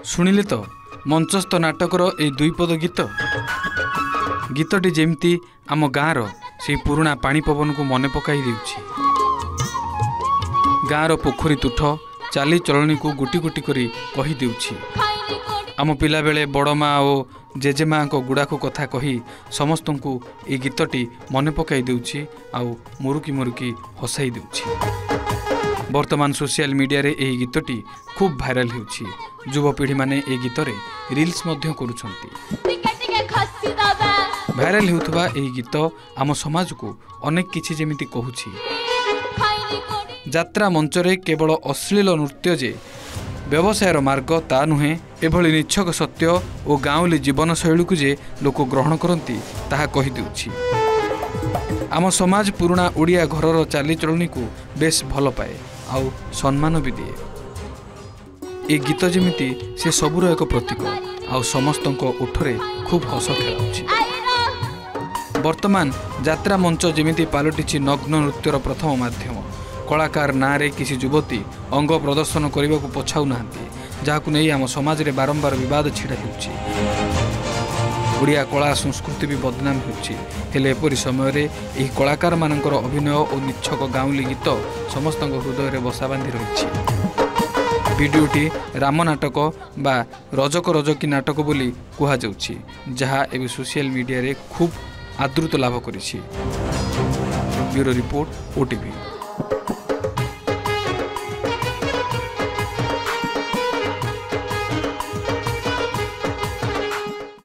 शुणिले तो मंचस्थ नाटकर ए दुईपद गीत गीतटी जेमती आम गाँर से पुराणा पानी पवन को मन पकाई देउछि। गाँर पोखरी तुठ चाली चलनी को गुटी गुटी करी कही देउछि। आम पिला बेले बड़ माँ और जेजेमा गुड़ा को कथा कही समस्त को ये गीतटी मन पकाई देउछि आउ मुरुकी मुरुकी हसाई देउछि। वर्तमान सोशल मीडिया रे यही गीतटी खूब भाइराल होउछि। युवपीढ़ी माने ए गीत रे रील्स मध्य करुछंती। भाइराल होउथबा एही गीत आम समाज को अनेक किछि जेमिति कहूछि। यात्रा मंच रे केवल अश्लील नृत्य जे व्यवसायर मार्ग ता नुहे, एभली निछक सत्य और गाँवली जीवन शैली को जे लोक ग्रहण करती ताहा कही देउछि। आम समाज पुराणा ओडिया घरर चालीचलनी को बेस भल पाए आउ सम्मान भी दिए। ए गीत जेमिति से सबुर एक प्रतीक आउ समस्तक ओठरे खूब हस खेलाउछि। वर्तमान यात्रा मंच जेमिति पालटिछि नग्न नृत्यर प्रथम माध्यम। कलाकार नारे किसी युवती अंग प्रदर्शन करने को पछाऊ नाहांती, जहाकु नहीं आम समाज रे बारंबार विवाद छिड़ा होउछि। ओडिया कला संस्कृति भी बदनाम होउछि। हेले एपरि समय रे एही कलाकार मानकर अभिनय और निछक गाँवली गीत समस्त हृदय रे बसा बांधि रहिछि। भिडियोटी राम नाटक बा रजक रजकी नाटक बोली कुहा जाउछि, जहा एबे सोशल मीडिया रे खूब आदृत लाभ करिछि। Bureau report, OTV.